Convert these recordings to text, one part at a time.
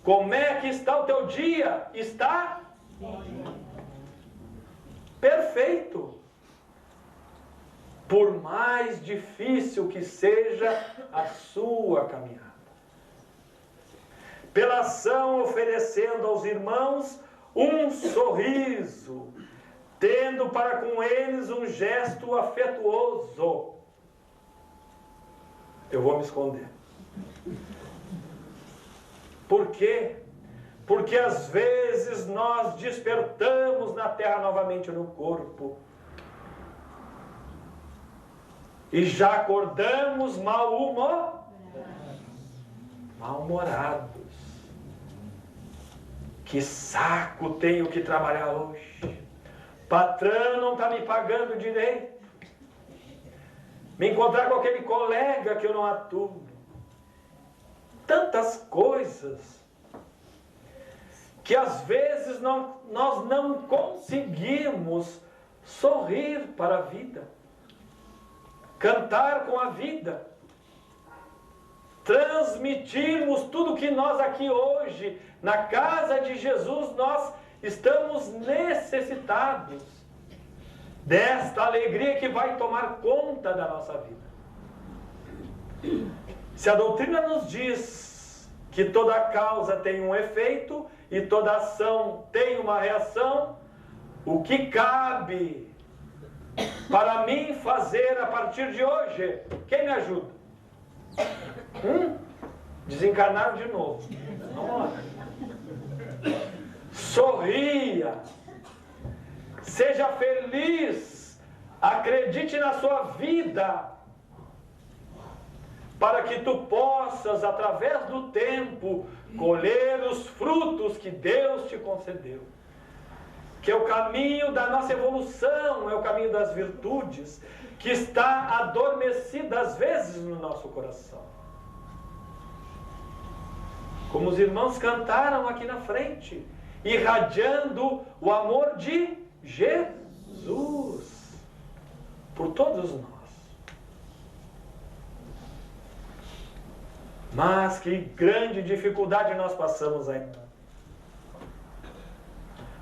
Como é que está o teu dia? Está perfeito. Por mais difícil que seja a sua caminhada. Pela ação oferecendo aos irmãos um sorriso, tendo para com eles um gesto afetuoso. Eu vou me esconder. Por quê? Porque às vezes nós despertamos na terra novamente no corpo. E já acordamos mal-humorados. Que saco tenho que trabalhar hoje. Patrão não está me pagando direito. Me encontrar com aquele colega que eu não atuo. Tantas coisas que às vezes nós não conseguimos sorrir para a vida, cantar com a vida, transmitirmos tudo que nós aqui hoje, na casa de Jesus, nós estamos necessitados desta alegria que vai tomar conta da nossa vida. Se a doutrina nos diz que toda causa tem um efeito e toda ação tem uma reação, o que cabe para mim fazer a partir de hoje? Quem me ajuda? Desencarnaram de novo. Vamos lá. Sorria. Seja feliz. Acredite na sua vida. Para que tu possas, através do tempo, colher os frutos que Deus te concedeu. Que é o caminho da nossa evolução, é o caminho das virtudes, que está adormecida às vezes no nosso coração. Como os irmãos cantaram aqui na frente, irradiando o amor de Jesus por todos nós. Mas que grande dificuldade nós passamos ainda.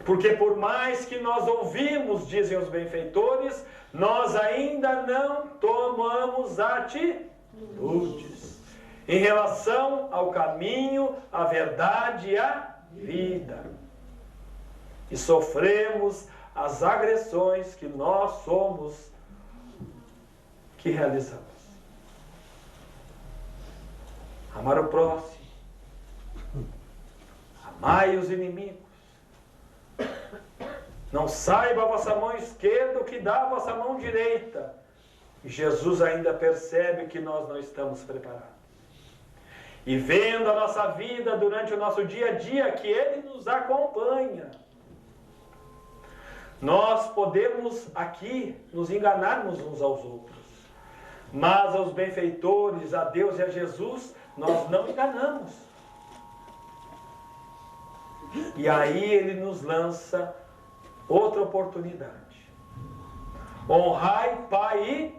Porque por mais que nós ouvimos, dizem os benfeitores, nós ainda não tomamos atitudes em relação ao caminho, à verdade e à vida. E sofremos as agressões que nós somos que realizamos. Amar o próximo. Amai os inimigos. Não saiba a vossa mão esquerda o que dá a vossa mão direita. E Jesus ainda percebe que nós não estamos preparados. E vendo a nossa vida durante o nosso dia a dia, que Ele nos acompanha, nós podemos aqui nos enganarmos uns aos outros. Mas aos benfeitores, a Deus e a Jesus, nós não enganamos. E aí Ele nos lança outra oportunidade. Honrai pai e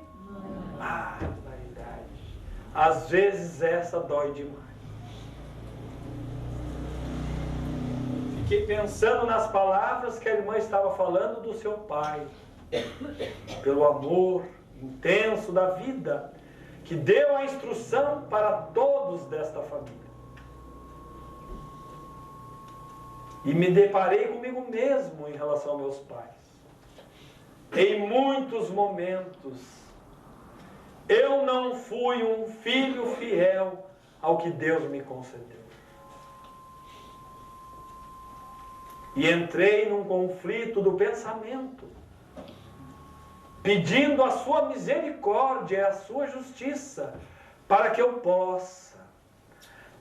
barbaridade. Às vezes essa dói demais. Fiquei pensando nas palavras que a irmã estava falando do seu pai. Pelo amor intenso da vida, que deu a instrução para todos desta família. E me deparei comigo mesmo em relação aos meus pais. Em muitos momentos, eu não fui um filho fiel ao que Deus me concedeu. E entrei num conflito do pensamento, pedindo a sua misericórdia e a sua justiça, para que eu possa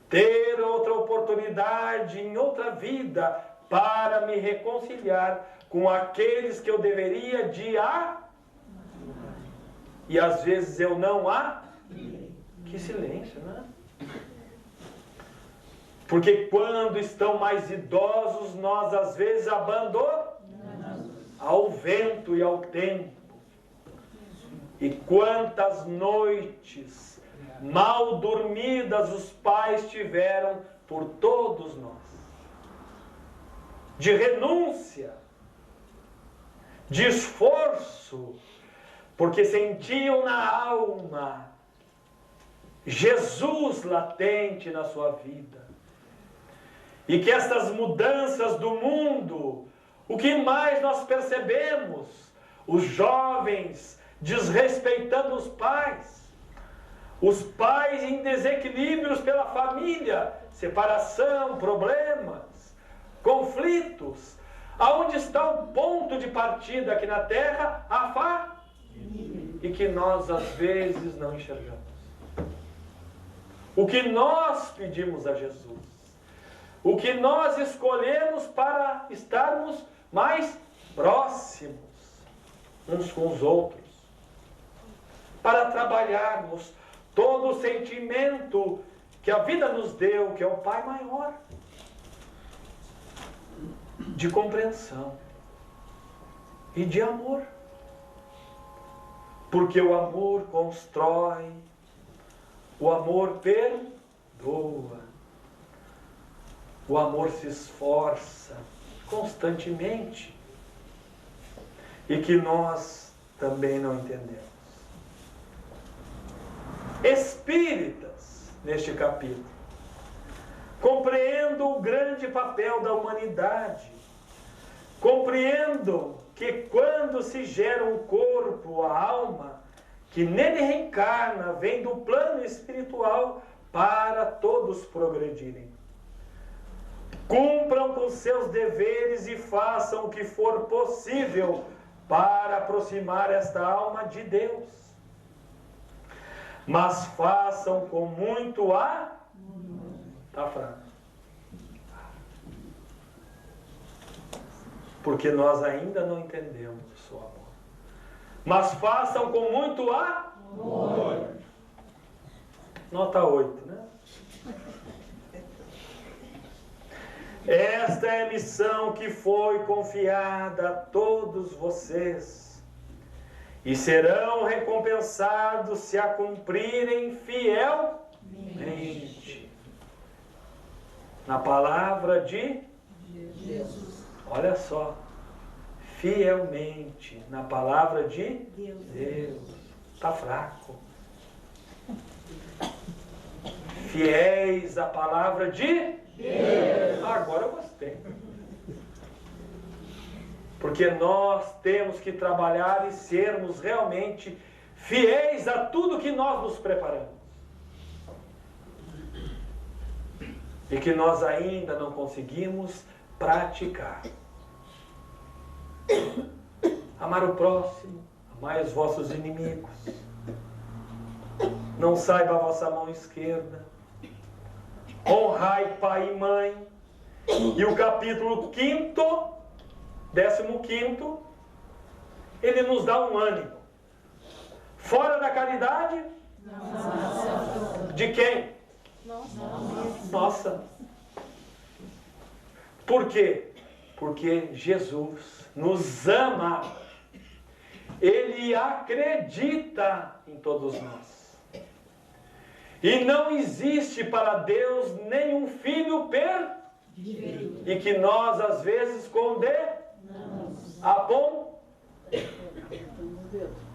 ter outra oportunidade em outra vida, para me reconciliar com aqueles que eu deveria de amar. E às vezes eu não há. Que silêncio, né? Porque quando estão mais idosos, nós às vezes abandonamos ao vento e ao tempo. E quantas noites mal dormidas os pais tiveram por todos nós, de renúncia, de esforço, porque sentiam na alma Jesus latente na sua vida. E que estas mudanças do mundo, o que mais nós percebemos? Os jovens desrespeitando os pais em desequilíbrios pela família, separação, problemas, conflitos. Aonde está o ponto de partida aqui na terra? A família. E que nós às vezes não enxergamos. O que nós pedimos a Jesus, o que nós escolhemos para estarmos mais próximos uns com os outros, para trabalharmos todo o sentimento que a vida nos deu, que é o Pai maior, de compreensão e de amor. Porque o amor constrói, o amor perdoa, o amor se esforça constantemente, e que nós também não entendemos. Espíritas, neste capítulo, compreendo o grande papel da humanidade, compreendo que quando se gera um corpo, a alma, que nele reencarna, vem do plano espiritual para todos progredirem. Cumpram com seus deveres e façam o que for possível para aproximar esta alma de Deus. Mas façam com muito amor. Está fraco. Porque nós ainda não entendemos o seu amor. Mas façam com muito amor. Nota 8, né? Esta é a missão que foi confiada a todos vocês, e serão recompensados se a cumprirem fielmente. Na palavra de Jesus. Olha só. Fielmente. Na palavra de Deus. Está fraco. Fiéis à palavra de Deus. Agora eu gostei. Porque nós temos que trabalhar e sermos realmente fiéis a tudo que nós nos preparamos. E que nós ainda não conseguimos praticar. Amar o próximo, amai os vossos inimigos. Não saiba a vossa mão esquerda. Honrai pai e mãe. E o capítulo 15º, 15º, ele nos dá um ânimo. Fora da caridade? De quem? Nossa. Por quê? Porque Jesus nos ama. Ele acredita em todos nós. E não existe para Deus nenhum filho perdido. E que nós, às vezes, condenamos.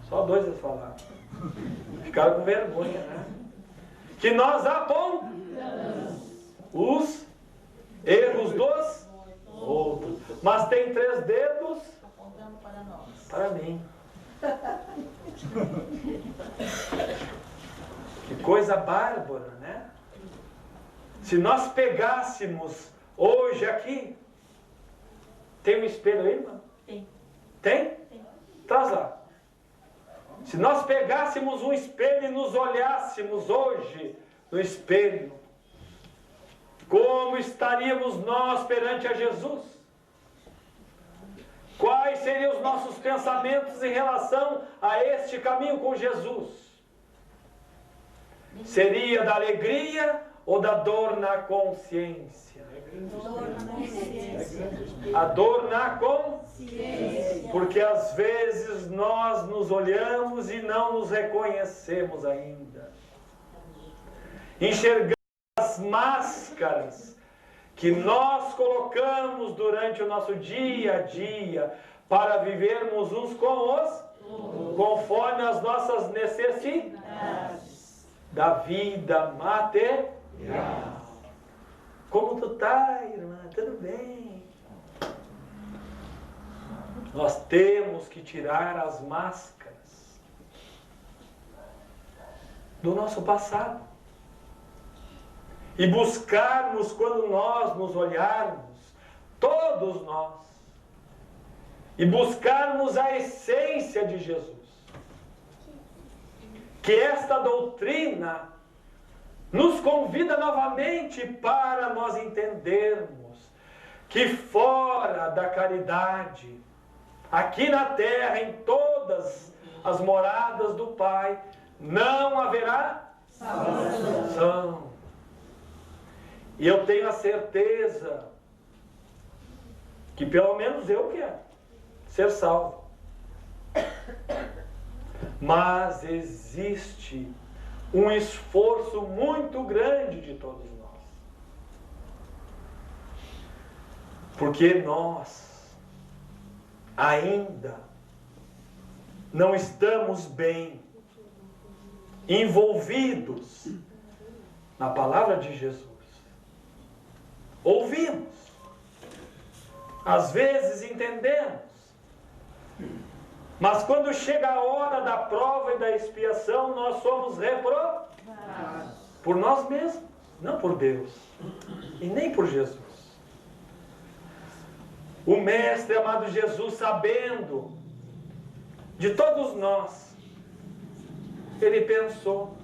Só dois eles falaram. Ficaram com vergonha, né? Que nós apontamos os erros dos outros. Mas tem 3 dedos apontando para nós. Para mim. Que coisa bárbara, né? Se nós pegássemos hoje aqui, tem um espelho aí, irmão? Tem. Tem? Tem. Traz lá. Se nós pegássemos um espelho e nos olhássemos hoje no espelho, como estaríamos nós perante a Jesus? Quais seriam os nossos pensamentos em relação a este caminho com Jesus? Seria da alegria ou da dor na consciência? A dor na consciência. Porque às vezes nós nos olhamos e não nos reconhecemos ainda. Enxergamos as máscaras que nós colocamos durante o nosso dia a dia para vivermos uns com os conforme as nossas necessidades da vida material. Como tu tá, irmã? Tudo bem? Nós temos que tirar as máscaras do nosso passado e buscarmos, quando nós nos olharmos, todos nós, e buscarmos a essência de Jesus. Que esta doutrina nos convida novamente para nós entendermos que fora da caridade, aqui na terra, em todas as moradas do Pai, não haverá salvação. E eu tenho a certeza que pelo menos eu quero ser salvo. Mas existe um esforço muito grande de todos nós. Porque nós ainda não estamos bem envolvidos na palavra de Jesus. Ouvimos, às vezes entendemos, mas quando chega a hora da prova e da expiação, nós somos reprovados por nós mesmos, não por Deus e nem por Jesus. O Mestre amado Jesus, sabendo de todos nós, ele pensou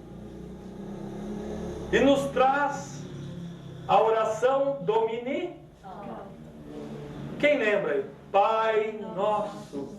e nos traz a oração dominical. Quem lembra aí? Pai nosso,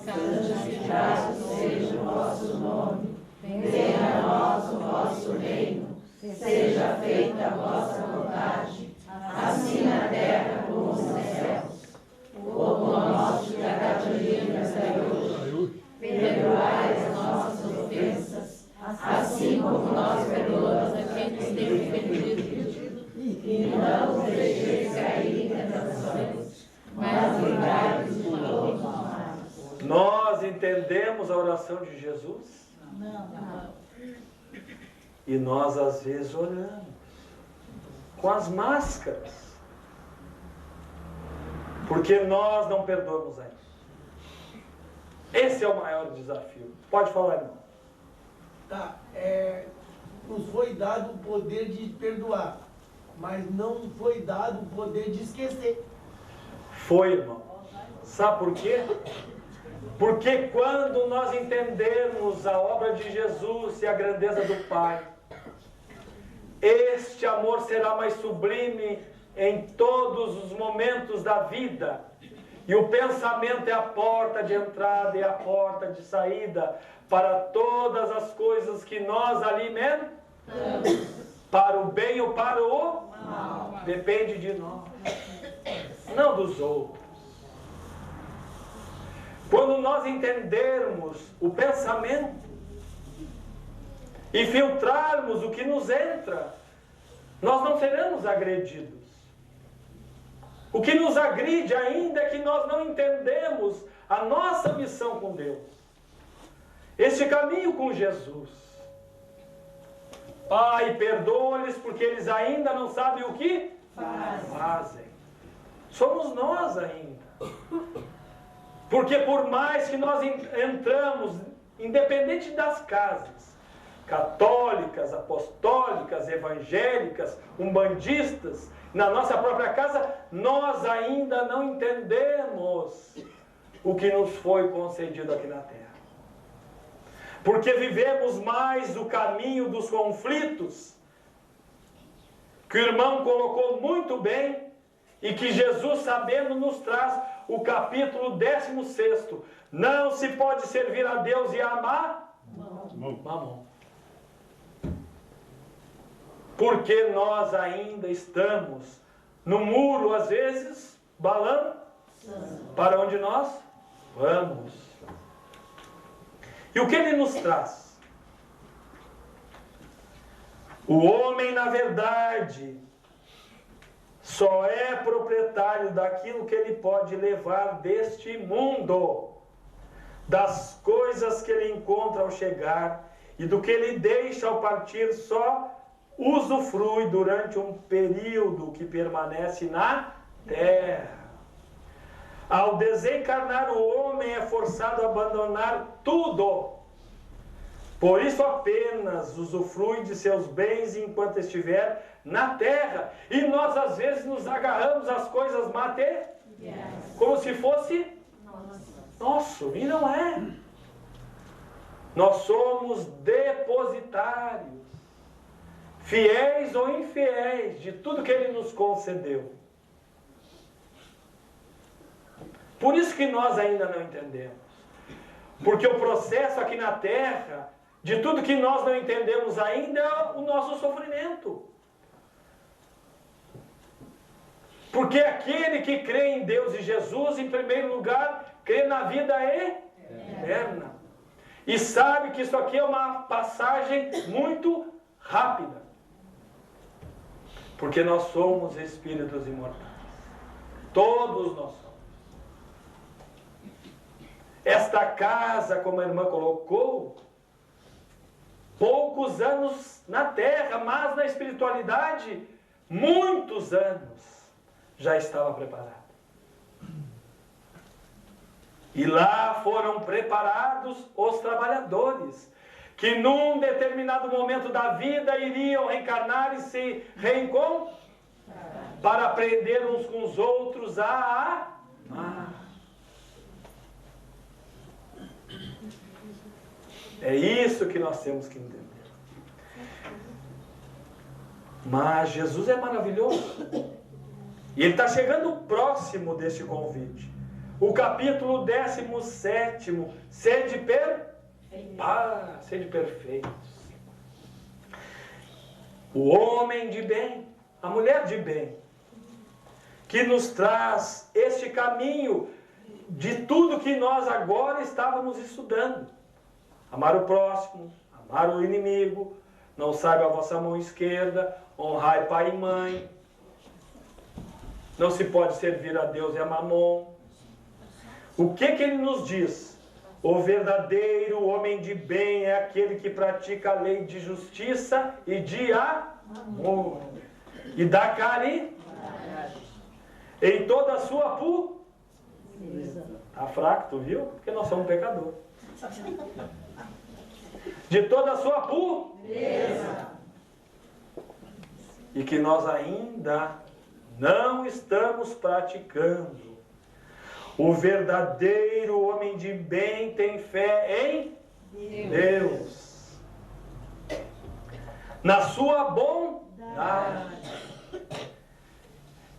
santificado seja o vosso nome, venha a nós o vosso reino, seja feita a vossa vontade, assim na terra como nos céus. O pão nosso de cada dia nos dai hoje, perdoai as nossas ofensas, assim como nós perdoamos a quem nos tem ofendido, e não nos deixeis cair em tentações, mas livrai-nos de todos os males. Nós entendemos a oração de Jesus? Não. E nós às vezes oramos com as máscaras, porque nós não perdoamos ainda. Esse é o maior desafio. Pode falar, irmão. Tá, nos foi dado o poder de perdoar, mas não foi dado o poder de esquecer. Foi, irmão. Sabe por quê? Porque quando nós entendermos a obra de Jesus e a grandeza do Pai, este amor será mais sublime em todos os momentos da vida. E o pensamento é a porta de entrada e a porta de saída para todas as coisas que nós alimentamos. Para o bem ou para o mal. Depende de nós, não dos outros. Quando nós entendermos o pensamento e filtrarmos o que nos entra, nós não seremos agredidos. O que nos agride ainda é que nós não entendemos a nossa missão com Deus. Este caminho com Jesus. Pai, perdoa-lhes porque eles ainda não sabem o que fazem. Somos nós ainda. Porque por mais que nós entramos, independente das casas, católicas, apostólicas, evangélicas, umbandistas, na nossa própria casa, nós ainda não entendemos o que nos foi concedido aqui na terra. Porque vivemos mais o caminho dos conflitos, que o irmão colocou muito bem, e que Jesus, sabendo, nos traz o capítulo 16. Não se pode servir a Deus e amar Mamon. Porque nós ainda estamos no muro, às vezes, balando para onde nós vamos. E o que ele nos traz? O homem, na verdade, só é proprietário daquilo que ele pode levar deste mundo, das coisas que ele encontra ao chegar e do que ele deixa ao partir, só usufrui durante um período que permanece na terra. Ao desencarnar, o homem é forçado a abandonar tudo. Por isso apenas usufrui de seus bens enquanto estiver na terra. E nós às vezes nos agarramos às coisas materiais, como se fosse nosso, e não é. Nós somos depositários, fiéis ou infiéis, de tudo que Ele nos concedeu. Por isso que nós ainda não entendemos. Porque o processo aqui na terra, de tudo que nós não entendemos ainda, é o nosso sofrimento. Porque aquele que crê em Deus e Jesus, em primeiro lugar, crê na vida eterna. E sabe que isso aqui é uma passagem muito rápida. Porque nós somos espíritos imortais. Todos nós somos. Esta casa, como a irmã colocou, poucos anos na terra, mas na espiritualidade, muitos anos já estava preparada. E lá foram preparados os trabalhadores, que num determinado momento da vida iriam reencarnar e se reencontrar, para aprender uns com os outros a amar. É isso que nós temos que entender. Mas Jesus é maravilhoso. E Ele está chegando próximo deste convite. O capítulo 17, sede perfeitos. O homem de bem, a mulher de bem, que nos traz este caminho de tudo que nós agora estávamos estudando. Amar o próximo, amar o inimigo, não saiba a vossa mão esquerda, honrai pai e mãe. Não se pode servir a Deus e a Mamon. O que ele nos diz? O verdadeiro homem de bem é aquele que pratica a lei de justiça e de amor. E da caridade. Em toda a sua pureza. Está fraco, tu viu? Porque nós somos pecadores. De toda a sua pureza. E que nós ainda não estamos praticando. O verdadeiro homem de bem tem fé em Deus. Na sua bondade.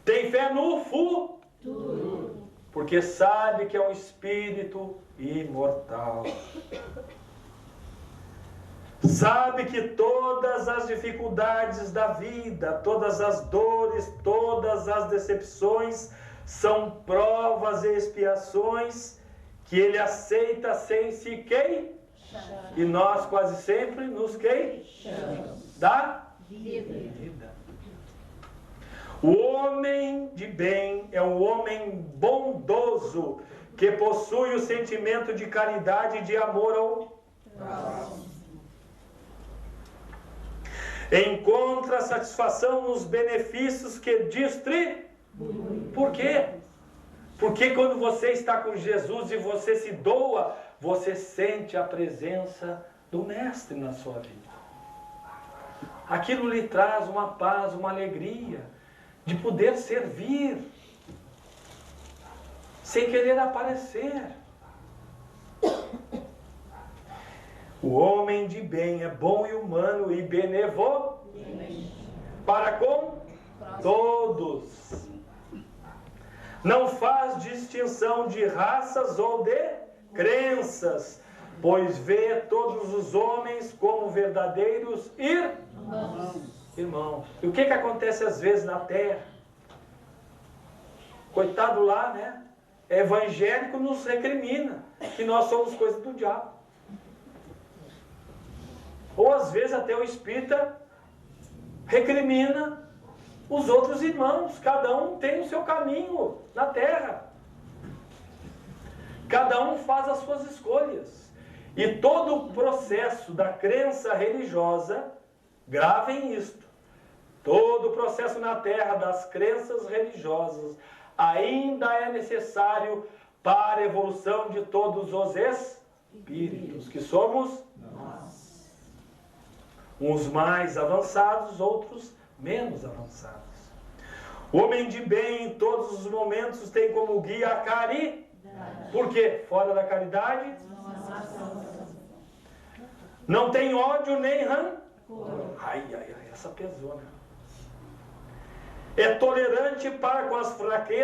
Tem fé no futuro. Porque sabe que é um espírito imortal. Sabe que todas as dificuldades da vida, todas as dores, todas as decepções são provas e expiações que Ele aceita sem se queixar. E nós quase sempre nos queixamos da vida. O homem de bem é um homem bondoso que possui o sentimento de caridade e de amor ao próximo. Encontra satisfação nos benefícios que distribui. Por quê? Porque quando você está com Jesus e você se doa, você sente a presença do Mestre na sua vida. Aquilo lhe traz uma paz, uma alegria de poder servir sem querer aparecer. O homem de bem é bom e humano e benevolente para com todos. Não faz distinção de raças ou de crenças, pois vê todos os homens como verdadeiros irmãos. E o que acontece às vezes na terra? Coitado lá, né? Evangélico nos recrimina que nós somos coisa do diabo. Ou às vezes até o espírita recrimina os outros irmãos. Cada um tem o seu caminho na terra. Cada um faz as suas escolhas. E todo o processo da crença religiosa, gravem isto, todo o processo na terra das crenças religiosas ainda é necessário para a evolução de todos os espíritos, que somos nós. Uns mais avançados, outros menos avançados. O homem de bem em todos os momentos tem como guia a caridade. Por quê? Fora da caridade, não tem ódio nem rancor. Ai, essa pesou, né? É tolerante para com as fraquezas